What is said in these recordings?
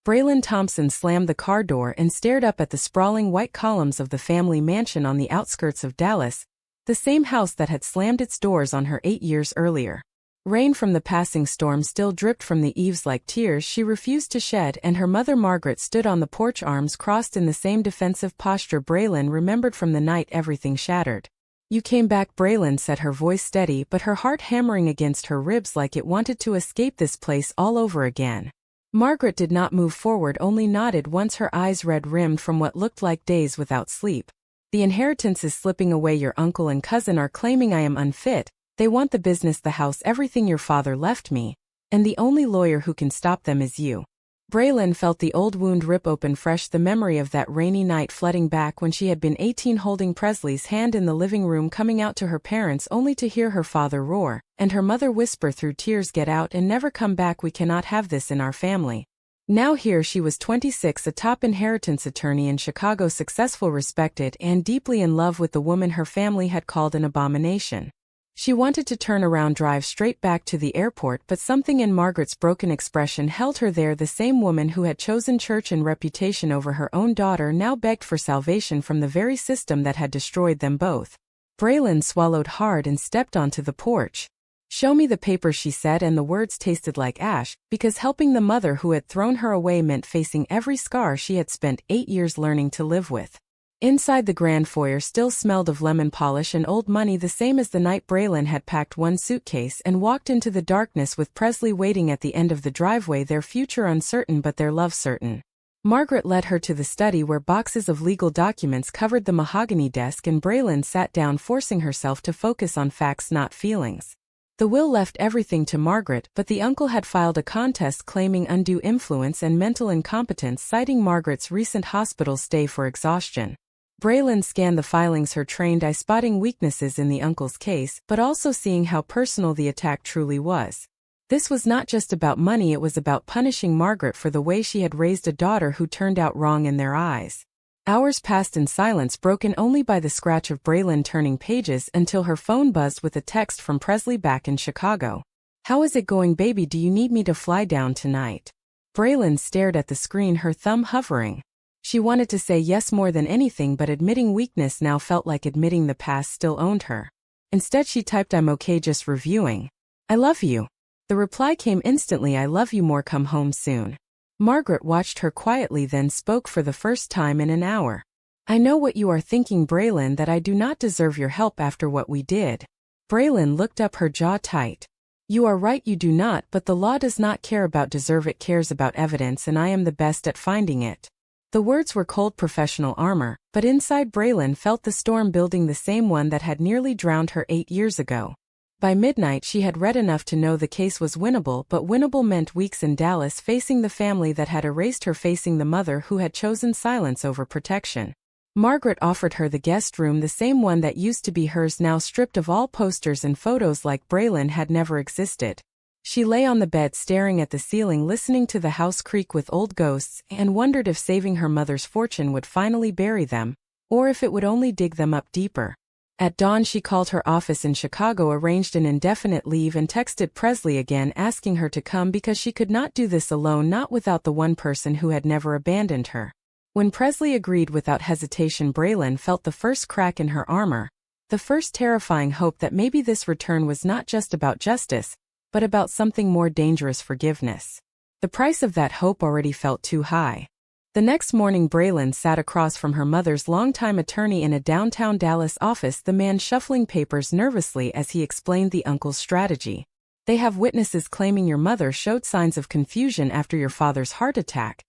Braylon Thompson slammed the car door and stared up at the sprawling white columns of the family mansion on the outskirts of Dallas, the same house that had slammed its doors on her 8 years earlier. Rain from the passing storm still dripped from the eaves like tears she refused to shed, and her mother Margaret stood on the porch, arms crossed in the same defensive posture Braylon remembered from the night everything shattered. "You came back," Braylon said, her voice steady but her heart hammering against her ribs like it wanted to escape this place all over again. Margaret did not move forward, only nodded once, her eyes red-rimmed from what looked like days without sleep. "The inheritance is slipping away. Your uncle and cousin are claiming I am unfit. They want the business, the house, everything your father left me. And the only lawyer who can stop them is you." Braylon felt the old wound rip open fresh, the memory of that rainy night flooding back when she had been 18, holding Presley's hand in the living room, coming out to her parents only to hear her father roar, and her mother whisper through tears, "Get out and never come back. We cannot have this in our family." Now here she was 26, a top inheritance attorney in Chicago, successful, respected, and deeply in love with the woman her family had called an abomination. She wanted to turn around, drive straight back to the airport, but something in Margaret's broken expression held her there. The same woman who had chosen church and reputation over her own daughter now begged for salvation from the very system that had destroyed them both. Braylon swallowed hard and stepped onto the porch. "Show me the papers," she said, and the words tasted like ash, because helping the mother who had thrown her away meant facing every scar she had spent 8 years learning to live with. Inside, the grand foyer still smelled of lemon polish and old money, the same as the night Braylon had packed one suitcase and walked into the darkness with Presley waiting at the end of the driveway, their future uncertain but their love certain. Margaret led her to the study where boxes of legal documents covered the mahogany desk, and Braylon sat down, forcing herself to focus on facts, not feelings. The will left everything to Margaret, but the uncle had filed a contest claiming undue influence and mental incompetence, citing Margaret's recent hospital stay for exhaustion. Braylon scanned the filings, her trained eye spotting weaknesses in the uncle's case, but also seeing how personal the attack truly was. This was not just about money, it was about punishing Margaret for the way she had raised a daughter who turned out wrong in their eyes. Hours passed in silence, broken only by the scratch of Braylon turning pages, until her phone buzzed with a text from Presley back in Chicago. "How is it going, baby? Do you need me to fly down tonight?" Braylon stared at the screen, her thumb hovering. She wanted to say yes more than anything, but admitting weakness now felt like admitting the past still owned her. Instead she typed, "I'm okay, just reviewing. I love you." The reply came instantly, "I love you more, come home soon." Margaret watched her quietly, then spoke for the first time in an hour. "I know what you are thinking, Braylon, that I do not deserve your help after what we did." Braylon looked up, her jaw tight. "You are right, you do not, but the law does not care about deserve, it cares about evidence, and I am the best at finding it." The words were cold professional armor, but inside Braylon felt the storm building, the same one that had nearly drowned her 8 years ago. By midnight she had read enough to know the case was winnable, but winnable meant weeks in Dallas, facing the family that had erased her, facing the mother who had chosen silence over protection. Margaret offered her the guest room, the same one that used to be hers, now stripped of all posters and photos like Braylon had never existed. She lay on the bed staring at the ceiling, listening to the house creak with old ghosts, and wondered if saving her mother's fortune would finally bury them, or if it would only dig them up deeper. At dawn she called her office in Chicago, arranged an indefinite leave, and texted Presley again asking her to come because she could not do this alone, not without the one person who had never abandoned her. When Presley agreed without hesitation, Braylon felt the first crack in her armor, the first terrifying hope that maybe this return was not just about justice, but about something more dangerous, forgiveness. The price of that hope already felt too high. The next morning Braylon sat across from her mother's longtime attorney in a downtown Dallas office, the man shuffling papers nervously as he explained the uncle's strategy. "They have witnesses claiming your mother showed signs of confusion after your father's heart attack,"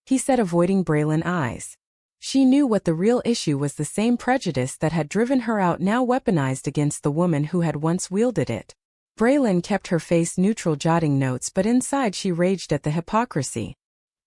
he said, avoiding Braylon's eyes. She knew what the real issue was, the same prejudice that had driven her out, now weaponized against the woman who had once wielded it. Braylon kept her face neutral, jotting notes, but inside she raged at the hypocrisy.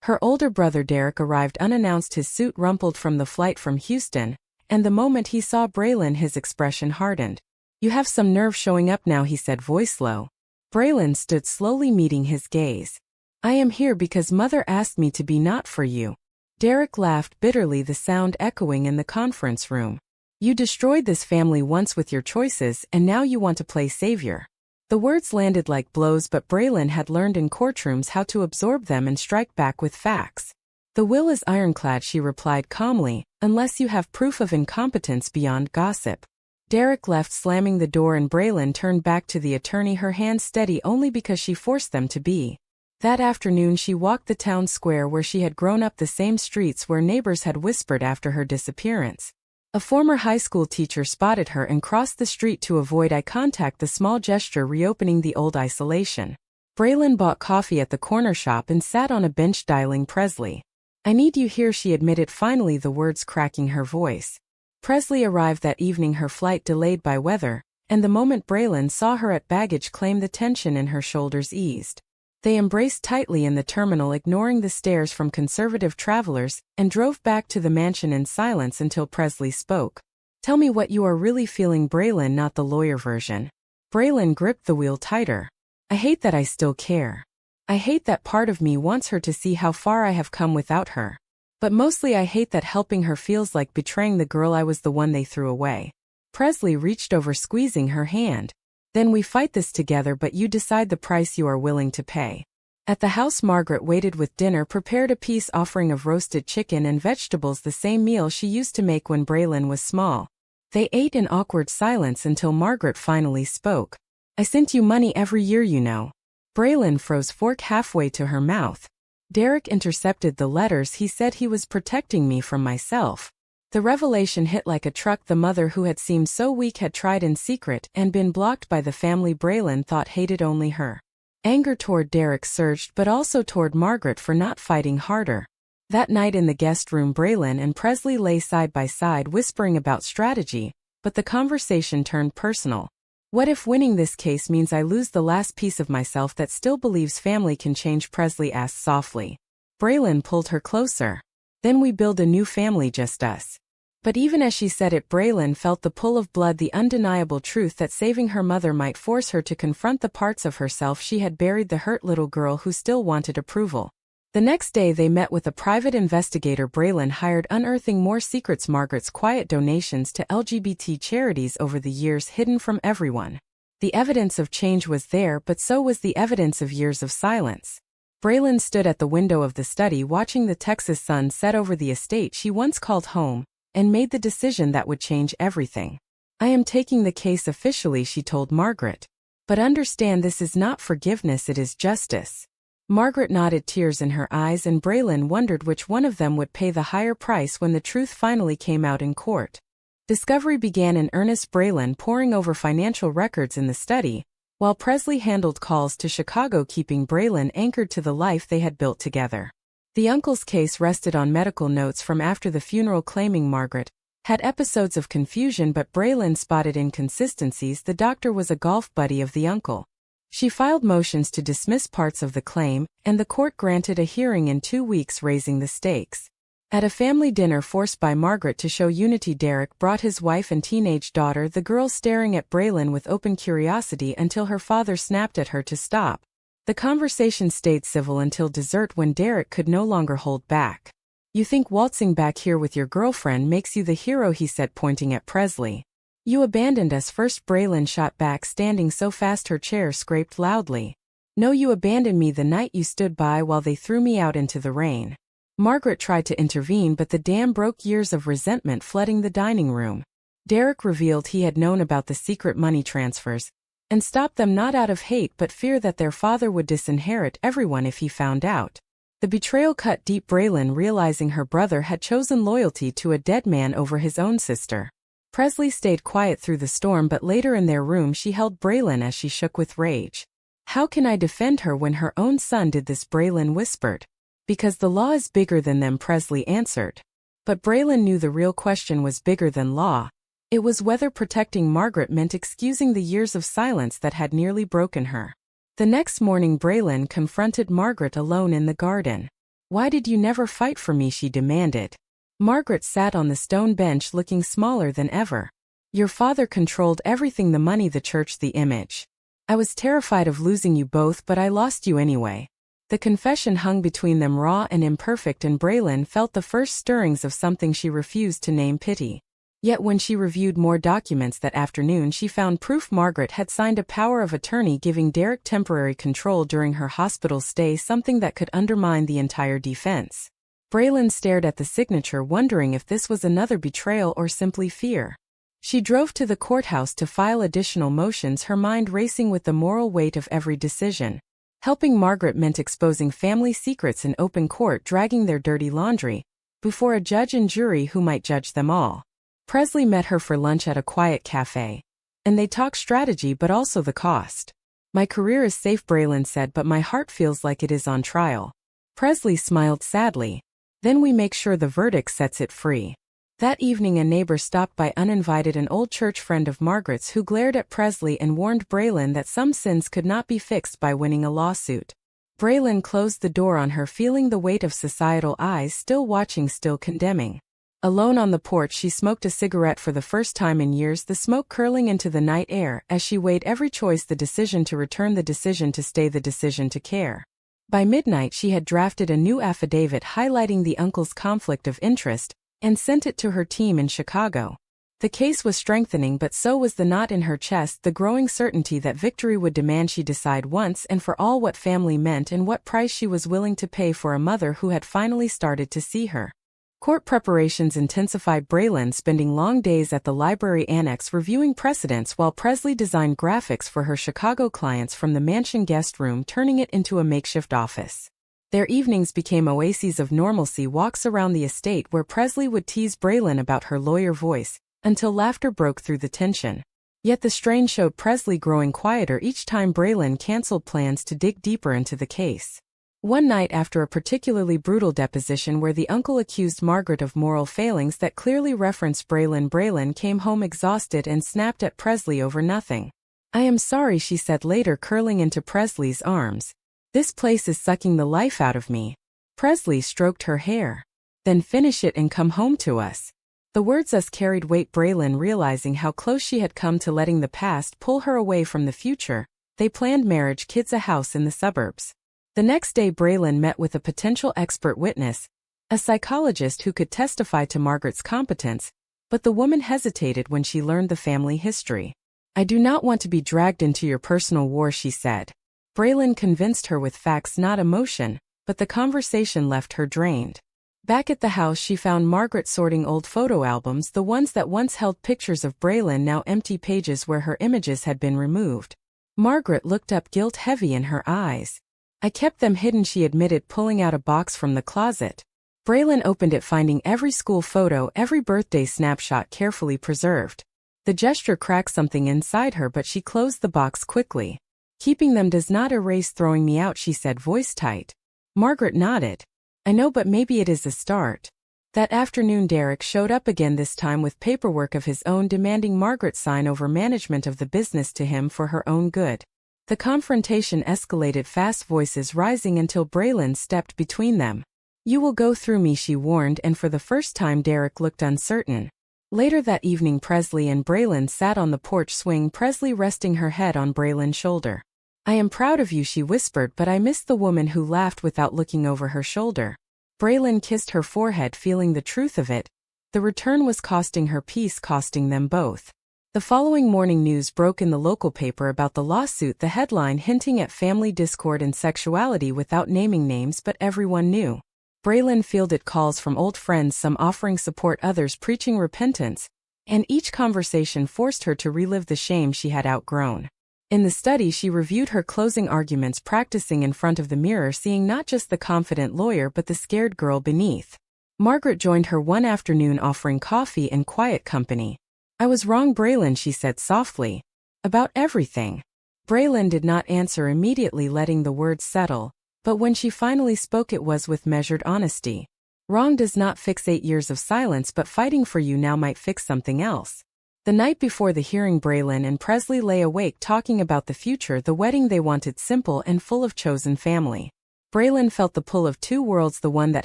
Her older brother Derek arrived unannounced, his suit rumpled from the flight from Houston, and the moment he saw Braylon his expression hardened. "You have some nerve showing up now," he said, voice low. Braylon stood slowly, meeting his gaze. "I am here because Mother asked me to be, not for you." Derek laughed bitterly, the sound echoing in the conference room. "You destroyed this family once with your choices, and now you want to play savior." The words landed like blows, but Braylon had learned in courtrooms how to absorb them and strike back with facts. The will is ironclad, she replied calmly, unless you have proof of incompetence beyond gossip. Derek left, slamming the door, and Braylon turned back to the attorney, her hands steady only because she forced them to be. That afternoon she walked the town square where she had grown up, the same streets where neighbors had whispered after her disappearance. A former high school teacher spotted her and crossed the street to avoid eye contact, the small gesture reopening the old isolation. Braylon bought coffee at the corner shop and sat on a bench dialing Presley. "I need you here," she admitted, finally, the words cracking her voice. Presley arrived that evening, her flight delayed by weather, and the moment Braylon saw her at baggage claim, the tension in her shoulders eased. They embraced tightly in the terminal, ignoring the stares from conservative travelers, and drove back to the mansion in silence until Presley spoke. "Tell me what you are really feeling, Braylon, not the lawyer version." Braylon gripped the wheel tighter. "I hate that I still care. I hate that part of me wants her to see how far I have come without her. But mostly I hate that helping her feels like betraying the girl I was, the one they threw away." Presley reached over, squeezing her hand. "Then we fight this together, but you decide the price you are willing to pay." At the house, Margaret waited with dinner prepared, a peace offering of roasted chicken and vegetables, the same meal she used to make when Braylon was small. They ate in awkward silence until Margaret finally spoke. "I sent you money every year, you know." Braylon froze, fork halfway to her mouth. "Derek intercepted the letters. He said he was protecting me from myself." The revelation hit like a truck. The mother who had seemed so weak had tried in secret and been blocked by the family Braylon thought hated only her. Anger toward Derek surged, but also toward Margaret for not fighting harder. That night in the guest room, Braylon and Presley lay side by side, whispering about strategy, but the conversation turned personal. "What if winning this case means I lose the last piece of myself that still believes family can change?" Presley asked softly. Braylon pulled her closer. "Then we build a new family, just us." But even as she said it, Braylon felt the pull of blood, the undeniable truth that saving her mother might force her to confront the parts of herself she had buried, the hurt little girl who still wanted approval. The next day they met with a private investigator Braylon hired, unearthing more secrets: Margaret's quiet donations to LGBT charities over the years hidden from everyone. The evidence of change was there, but so was the evidence of years of silence. Braylon stood at the window of the study, watching the Texas sun set over the estate she once called home, and made the decision that would change everything. "I am taking the case officially," she told Margaret. "But understand, this is not forgiveness, it is justice." Margaret nodded, tears in her eyes, and Braylon wondered which one of them would pay the higher price when the truth finally came out in court. Discovery began in earnest, Braylon poring over financial records in the study, while Presley handled calls to Chicago, keeping Braylon anchored to the life they had built together. The uncle's case rested on medical notes from after the funeral, claiming Margaret had episodes of confusion, but Braylon spotted inconsistencies. The doctor was a golf buddy of the uncle. She filed motions to dismiss parts of the claim, and the court granted a hearing in 2 weeks, raising the stakes. At a family dinner forced by Margaret to show unity, Derek brought his wife and teenage daughter, the girl staring at Braylon with open curiosity until her father snapped at her to stop. The conversation stayed civil until dessert, when Derek could no longer hold back. "You think waltzing back here with your girlfriend makes you the hero," he said, pointing at Presley. "You abandoned us first," Braylon shot back, standing so fast her chair scraped loudly. "No, you abandoned me the night you stood by while they threw me out into the rain." Margaret tried to intervene, but the dam broke, years of resentment flooding the dining room. Derek revealed he had known about the secret money transfers, and stopped them not out of hate but fear that their father would disinherit everyone if he found out. The betrayal cut deep, Braylon realizing her brother had chosen loyalty to a dead man over his own sister. Presley stayed quiet through the storm, but later in their room she held Braylon as she shook with rage. "How can I defend her when her own son did this?" Braylon whispered. "Because the law is bigger than them," Presley answered. But Braylon knew the real question was bigger than law. It was whether protecting Margaret meant excusing the years of silence that had nearly broken her. The next morning Braylon confronted Margaret alone in the garden. "Why did you never fight for me?" she demanded. Margaret sat on the stone bench, looking smaller than ever. "Your father controlled everything: the money, the church, the image. I was terrified of losing you both, but I lost you anyway." The confession hung between them, raw and imperfect, and Braylon felt the first stirrings of something she refused to name: pity. Yet when she reviewed more documents that afternoon, she found proof Margaret had signed a power of attorney giving Derek temporary control during her hospital stay, something that could undermine the entire defense. Braylon stared at the signature, wondering if this was another betrayal or simply fear. She drove to the courthouse to file additional motions, her mind racing with the moral weight of every decision. Helping Margaret meant exposing family secrets in open court, dragging their dirty laundry before a judge and jury who might judge them all. Presley met her for lunch at a quiet cafe, and they talked strategy but also the cost. "My career is safe," Braylon said, "but my heart feels like it is on trial." Presley smiled sadly. "Then we make sure the verdict sets it free." That evening a neighbor stopped by uninvited, an old church friend of Margaret's who glared at Presley and warned Braylon that some sins could not be fixed by winning a lawsuit. Braylon closed the door on her, feeling the weight of societal eyes still watching, still condemning. Alone on the porch, she smoked a cigarette for the first time in years, the smoke curling into the night air as she weighed every choice: the decision to return, the decision to stay, the decision to care. By midnight she had drafted a new affidavit highlighting the uncle's conflict of interest and sent it to her team in Chicago. The case was strengthening, but so was the knot in her chest, the growing certainty that victory would demand she decide once and for all what family meant and what price she was willing to pay for a mother who had finally started to see her. Court preparations intensified, Braylon spending long days at the library annex reviewing precedents while Presley designed graphics for her Chicago clients from the mansion guest room, turning it into a makeshift office. Their evenings became oases of normalcy, walks around the estate where Presley would tease Braylon about her lawyer voice, until laughter broke through the tension. Yet the strain showed Presley growing quieter each time Braylon canceled plans to dig deeper into the case. One night, after a particularly brutal deposition where the uncle accused Margaret of moral failings that clearly referenced Braylon came home exhausted and snapped at Presley over nothing. "I am sorry," she said later, curling into Presley's arms. "This place is sucking the life out of me." Presley stroked her hair. "Then finish it and come home to us." The words "us" carried weight. Braylon, realizing how close she had come to letting the past pull her away from the future, they planned marriage, kids, a house in the suburbs. The next day Braylon met with a potential expert witness, a psychologist who could testify to Margaret's competence, but the woman hesitated when she learned the family history. "I do not want to be dragged into your personal war," she said. Braylon convinced her with facts, not emotion, but the conversation left her drained. Back at the house she found Margaret sorting old photo albums, the ones that once held pictures of Braylon, now empty pages where her images had been removed. Margaret looked up, guilt heavy in her eyes. "I kept them hidden," she admitted, pulling out a box from the closet. Braylon opened it, finding every school photo, every birthday snapshot carefully preserved. The gesture cracked something inside her, but she closed the box quickly. "Keeping them does not erase throwing me out," she said, voice tight. Margaret nodded. "I know, but maybe it is a start." That afternoon Derek showed up again, this time with paperwork of his own, demanding Margaret sign over management of the business to him for her own good. The confrontation escalated, fast voices rising until Braylon stepped between them. "You will go through me," she warned, and for the first time Derek looked uncertain. Later that evening Presley and Braylon sat on the porch swing, Presley resting her head on Braylon's shoulder. "I am proud of you," she whispered, "but I miss the woman who laughed without looking over her shoulder." Braylon kissed her forehead, feeling the truth of it. The return was costing her peace, costing them both. The following morning news broke in the local paper about the lawsuit, the headline hinting at family discord and sexuality without naming names, but everyone knew. Braylon fielded calls from old friends, some offering support, others preaching repentance, and each conversation forced her to relive the shame she had outgrown. In the study she reviewed her closing arguments, practicing in front of the mirror, seeing not just the confident lawyer but the scared girl beneath. Margaret joined her one afternoon, offering coffee and quiet company. "I was wrong, Braylon," she said softly. "About everything." Braylon did not answer immediately, letting the words settle, but when she finally spoke it was with measured honesty. "Wrong does not fix 8 years of silence, but fighting for you now might fix something else." The night before the hearing Braylon and Presley lay awake talking about the future, the wedding they wanted, simple and full of chosen family. Braylon felt the pull of two worlds, the one that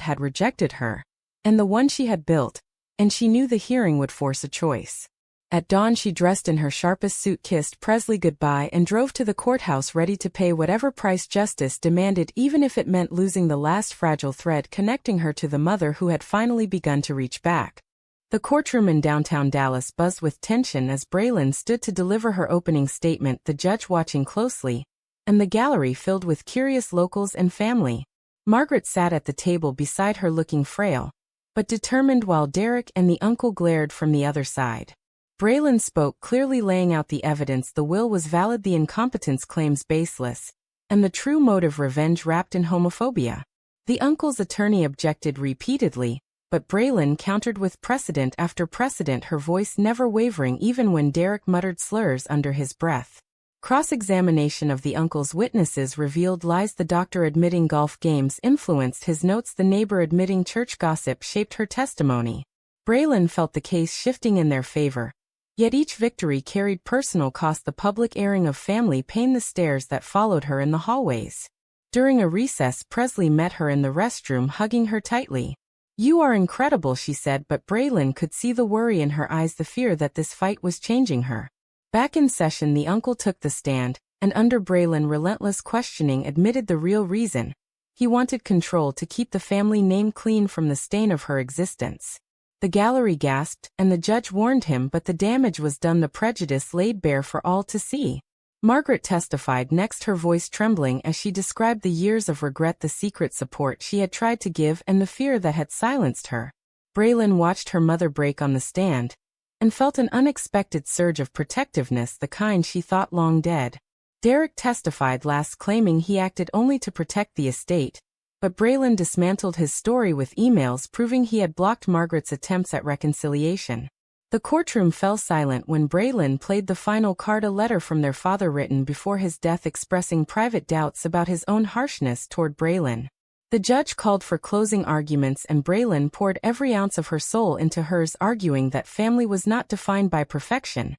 had rejected her, and the one she had built, and she knew the hearing would force a choice. At dawn she dressed in her sharpest suit, kissed Presley goodbye, and drove to the courthouse, ready to pay whatever price justice demanded, even if it meant losing the last fragile thread connecting her to the mother who had finally begun to reach back. The courtroom in downtown Dallas buzzed with tension as Braylon stood to deliver her opening statement, the judge watching closely, and the gallery filled with curious locals and family. Margaret sat at the table beside her looking frail, but determined, while Derek and the uncle glared from the other side. Braylon spoke, clearly laying out the evidence. The will was valid, the incompetence claims baseless, and the true motive revenge wrapped in homophobia. The uncle's attorney objected repeatedly, but Braylon countered with precedent after precedent, her voice never wavering even when Derek muttered slurs under his breath. Cross-examination of the uncle's witnesses revealed lies, the doctor admitting golf games influenced his notes, the neighbor admitting church gossip shaped her testimony. Braylon felt the case shifting in their favor, yet each victory carried personal cost, the public airing of family pain, the stares that followed her in the hallways. During a recess, Presley met her in the restroom, hugging her tightly. "You are incredible," she said, but Braylon could see the worry in her eyes, the fear that this fight was changing her. Back in session, the uncle took the stand, and under Braylon's relentless questioning admitted the real reason. He wanted control, to keep the family name clean from the stain of her existence. The gallery gasped, and the judge warned him, but the damage was done, the prejudice laid bare for all to see. Margaret testified next, her voice trembling as she described the years of regret, the secret support she had tried to give, and the fear that had silenced her. Braylon watched her mother break on the stand, and felt an unexpected surge of protectiveness, the kind she thought long dead. Derek testified last, claiming he acted only to protect the estate, but Braylon dismantled his story with emails proving he had blocked Margaret's attempts at reconciliation. The courtroom fell silent when Braylon played the final card, a letter from their father written before his death expressing private doubts about his own harshness toward Braylon. The judge called for closing arguments, and Braylon poured every ounce of her soul into hers, arguing that family was not defined by perfection,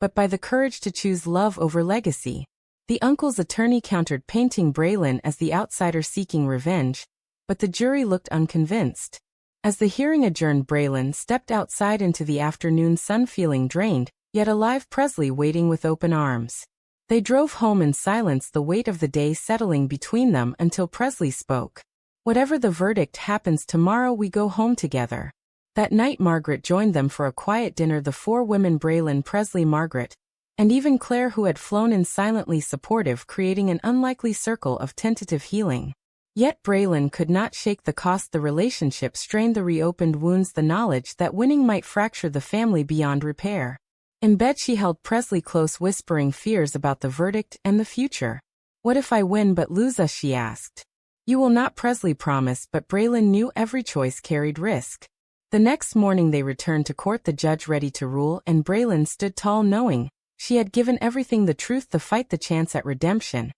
but by the courage to choose love over legacy. The uncle's attorney countered, painting Braylon as the outsider seeking revenge, but the jury looked unconvinced. As the hearing adjourned, Braylon stepped outside into the afternoon sun, feeling drained, yet alive, Presley waiting with open arms. They drove home in silence, the weight of the day settling between them until Presley spoke. "Whatever the verdict happens tomorrow, we go home together." That night, Margaret joined them for a quiet dinner, the four women, Braylon, Presley, Margaret, and even Claire, who had flown in, silently supportive, creating an unlikely circle of tentative healing. Yet Braylon could not shake the cost the relationship strained, the reopened wounds, the knowledge that winning might fracture the family beyond repair. In bed, she held Presley close, whispering fears about the verdict and the future. "What if I win but lose us?" she asked. "You will not," Presley promised, but Braylon knew every choice carried risk. The next morning they returned to court, the judge ready to rule, and Braylon stood tall, knowing she had given everything, the truth, the fight, the chance at redemption.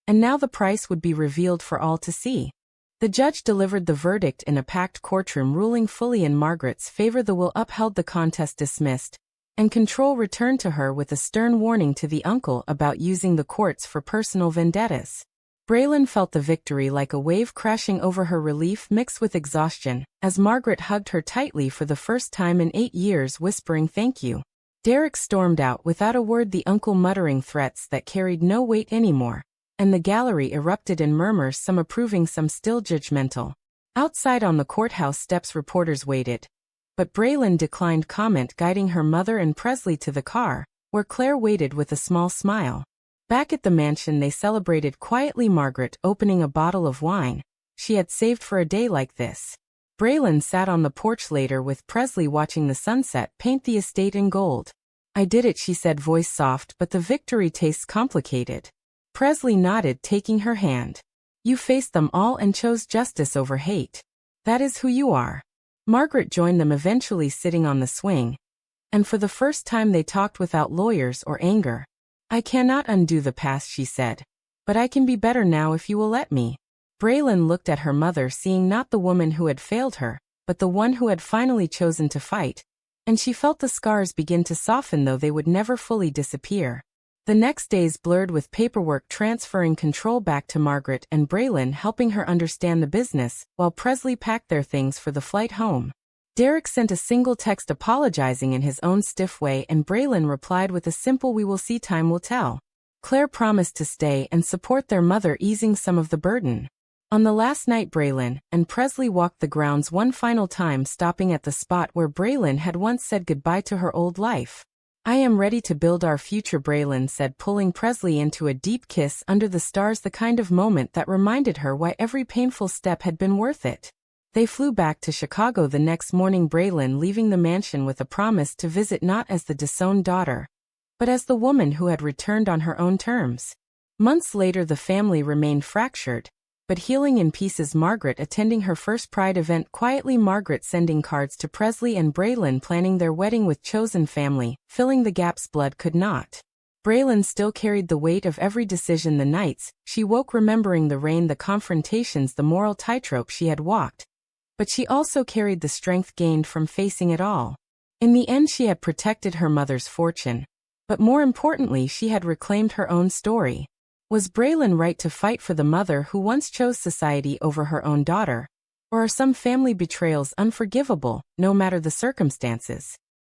And now the price would be revealed for all to see. The judge delivered the verdict in a packed courtroom, ruling fully in Margaret's favor. The will upheld, the contest dismissed, and control returned to her, with a stern warning to the uncle about using the courts for personal vendettas. Braylon felt the victory like a wave crashing over her, relief mixed with exhaustion, as Margaret hugged her tightly for the first time in 8 years, whispering thank you. Derek stormed out without a word, the uncle muttering threats that carried no weight anymore, and the gallery erupted in murmurs, some approving, some still judgmental. Outside on the courthouse steps, reporters waited, but Braylon declined comment, guiding her mother and Presley to the car, where Claire waited with a small smile. Back at the mansion, they celebrated quietly, Margaret opening a bottle of wine she had saved for a day like this. Braylon sat on the porch later, with Presley watching the sunset paint the estate in gold. "I did it," she said, voice soft, "but the victory tastes complicated." Presley nodded, taking her hand. "You faced them all and chose justice over hate. That is who you are." Margaret joined them, eventually sitting on the swing, and for the first time they talked without lawyers or anger. "I cannot undo the past," she said, "but I can be better now if you will let me." Braylon looked at her mother, seeing not the woman who had failed her, but the one who had finally chosen to fight, and she felt the scars begin to soften, though they would never fully disappear. The next days blurred with paperwork transferring control back to Margaret, and Braylon helping her understand the business, while Presley packed their things for the flight home. Derek sent a single text apologizing in his own stiff way, and Braylon replied with a simple "we will see, time will tell." Claire promised to stay and support their mother, easing some of the burden. On the last night Braylon and Presley walked the grounds one final time, stopping at the spot where Braylon had once said goodbye to her old life. "I am ready to build our future," Braylon said, pulling Presley into a deep kiss under the stars, the kind of moment that reminded her why every painful step had been worth it. They flew back to Chicago the next morning, Braylon leaving the mansion with a promise to visit not as the disowned daughter, but as the woman who had returned on her own terms. Months later the family remained fractured, but healing in pieces. Margaret attending her first Pride event quietly, Margaret sending cards to Presley and Braylon, planning their wedding with chosen family, filling the gaps blood could not. Braylon still carried the weight of every decision. The nights she woke remembering the rain, the confrontations, the moral tightrope she had walked, but she also carried the strength gained from facing it all. In the end she had protected her mother's fortune, but more importantly she had reclaimed her own story. Was Braylon right to fight for the mother who once chose society over her own daughter? Or are some family betrayals unforgivable, no matter the circumstances?